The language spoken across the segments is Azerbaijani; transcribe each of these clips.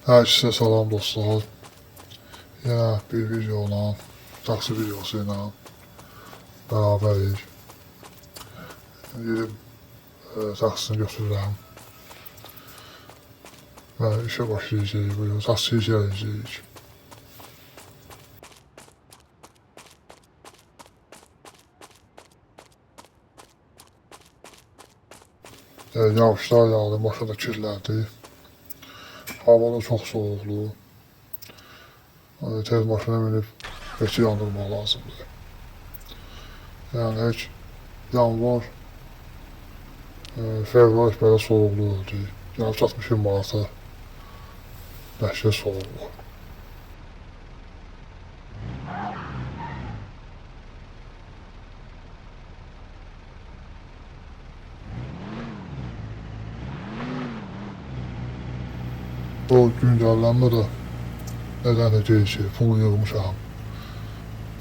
Herkese salam dostlar. Yine bir videoyla, taksi videosuyla beraberik. Gidip taksini götürürəm və işə başlayacağıq. Bu taksiyə gələcəyik. Yağışlar yağdı, maşında kirlədi. Hava da çox soğuqlu. Tez maşına minib peki yandırmaq lazımdır. Yəni heç yanvar, fevral belə soğuqlu oldu. Gəlib çatmışım Marta. Dəhşət soğuqlu. Bu güncəllənmə də nədənə deyil ki, pulu yığmışam.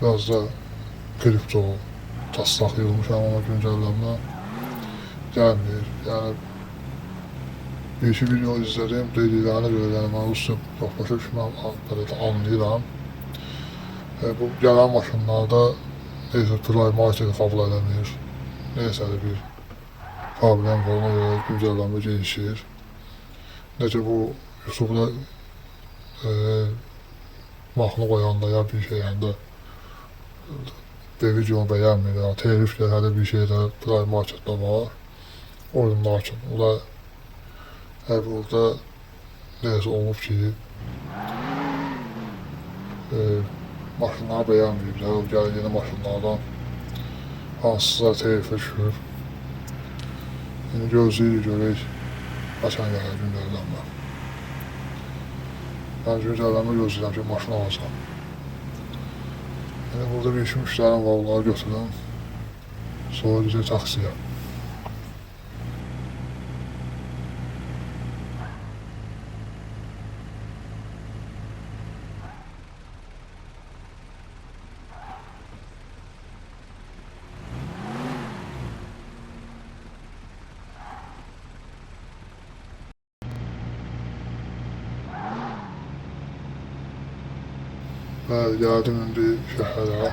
Biraz da kripto, taslaq yığmışam, amma güncəllənmə gəlmir. Yəni bir iki video izlədim, dediklərini görə, yəni mən rusca çox başa düşməm, belə də anlayıram. Bu gələn maşınlarda neysə Prime Market kabul edəmir. Neysə bir problem var, ona görə güncəllənmə gelişir. Necə bu YouTube'da mahnı koyanda ya bir şeyinde bir videonu beğenmir ya telif geldi bir şeyde Prime Market'da var oyunlar için. O da burada neyse olub ki maşınları beğenmeyip o gəlir yeni maşınlardan hansısa telifə düşür. Yəni gözləyirik görək açan gəlir güncəllənmə. Ben güncəllənmə gözləyirəm ki, maşını alacağım. Yəni burada bir iki müştərim var, onları götürürəm. Sonra gidəcək taksiyə. Və gəldim indi şəhərə,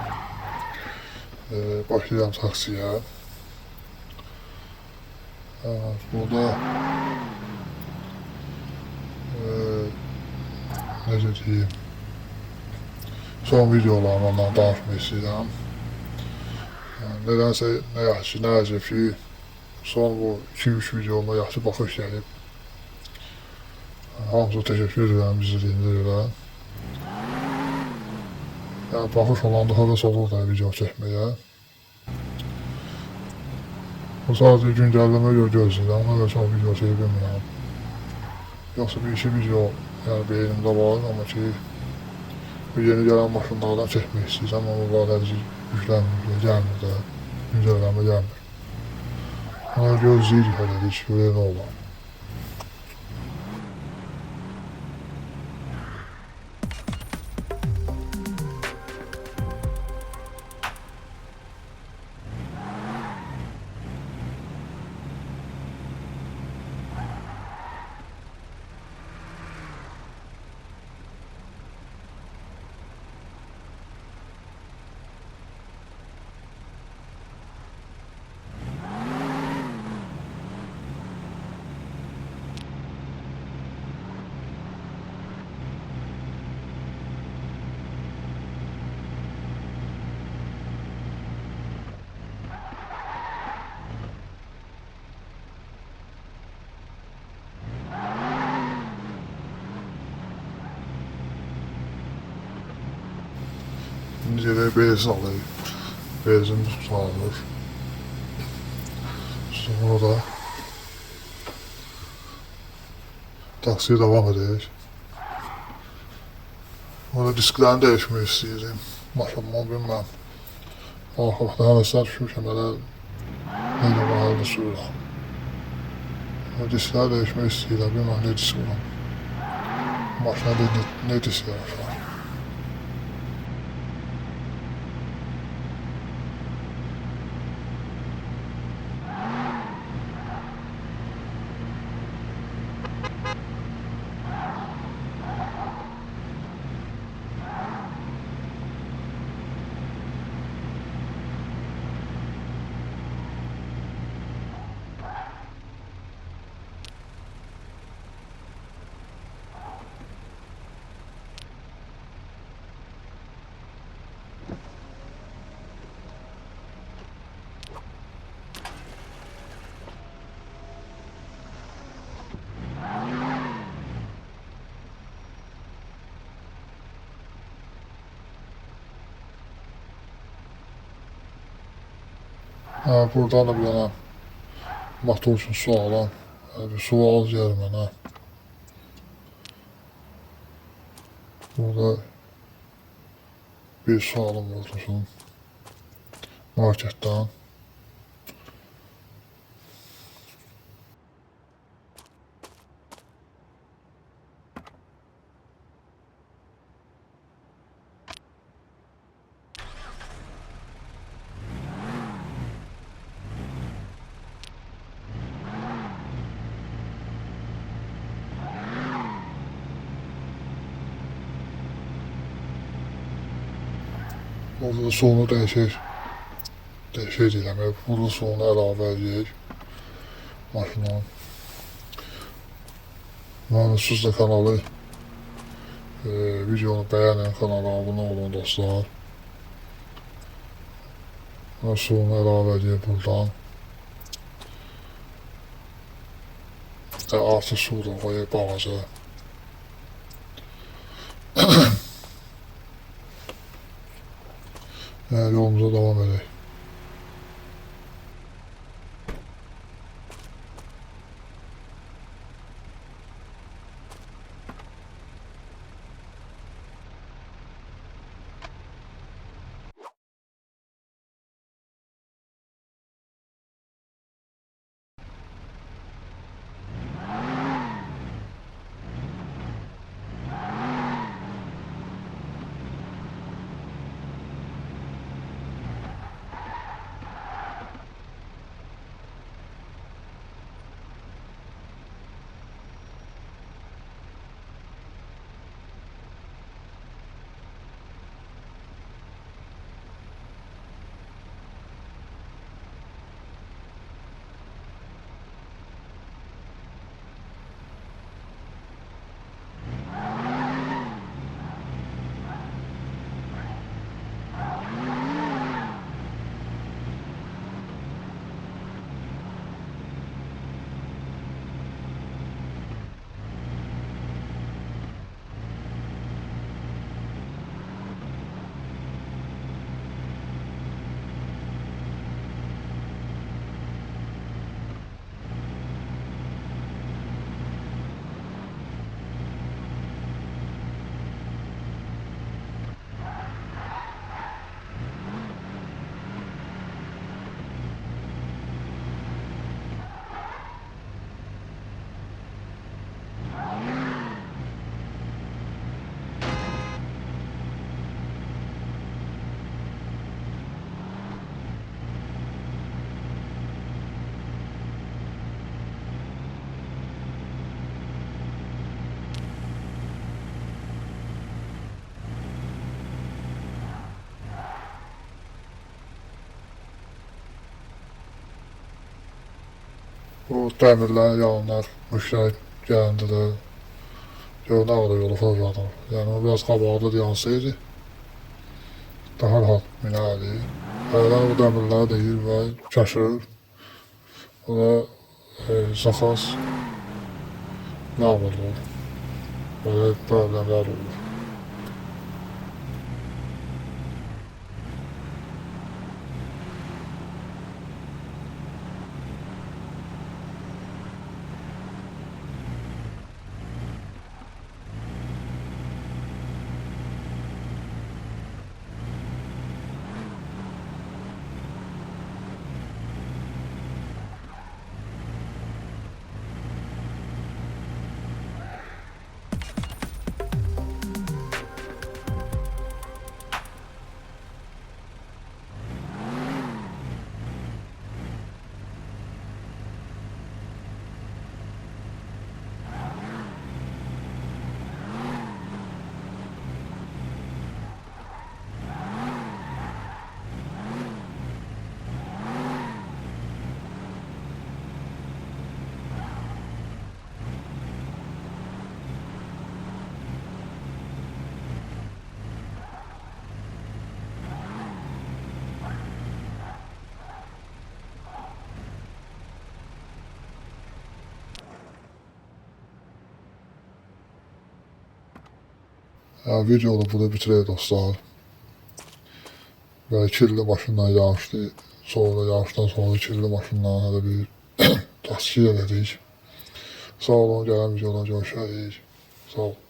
başlayacağım taksiyə. Burada necə deyim, son videolarımdan danışmaq istəyirəm. Nədənsə nə yaxşı, nə əcəb ki, son bu 2-3 videoma yaxşı baxış gəlib. Hamıza təşəkkür edirəm izlədiyinizə görə. Yəni baxış olanda həvəs olur da video çəkməyə. O sadəcə güncəllənmə gözləyirəm, ona görə çox video çəkə bilmirəm. Yoxsa bir iki video yəni beynimdə var, amma ki bu yeni gələn maşınlardan çəkmək istəyirəm, amma var hədici yüklənmir, gəlmir də, güncəllənmə gəlmir. Ona gözləyirik hələlik, görək nə olur. Şimdi gedək benzin alayım. Benzin tutalım. Sonra da taksiye devam edək. Orada disklərini dəyişmək istəyirəm. Maşınımı bilməm. Arxalıqda həvəslər düşmüşəm, elə necə bahalı sürürəm. Diskləri dəyişmək istəyirəm, bilməm ne disk var. Maşına ne disk var. Buradan da bir dənə motor üçün su alan bir sual gəlir mənə. Burada bir sualım olsun marketdən. Burada da suyunu dəyişək deyiləm. Burada suyunu əlavə edək maşına. Siz də kanalı videonu bəyənin, kanala abunə olun dostlar. Suyunu əlavə edək buradan. Artı su da qoyaq balaca. Yolumuza devam edək. Bu dəmirlər, yanlar, müştərik gələndə də gör nə qədər yolu fırladır. Yəni o biraz qabaqda yansıydı. Daha rahat minərdi. Hələ bu dəmirlər deyir və kəşir. O da zaxas məğul olur. Böyle problemlər olur. Videonu burada bitirək dostlar. ve kirli maşından yağışlı. Sonra yağıştan sonra kirli maşından hələ bir tasfiye elədik. Sağ olun, gələn videodan görüşərik. Sağ olun.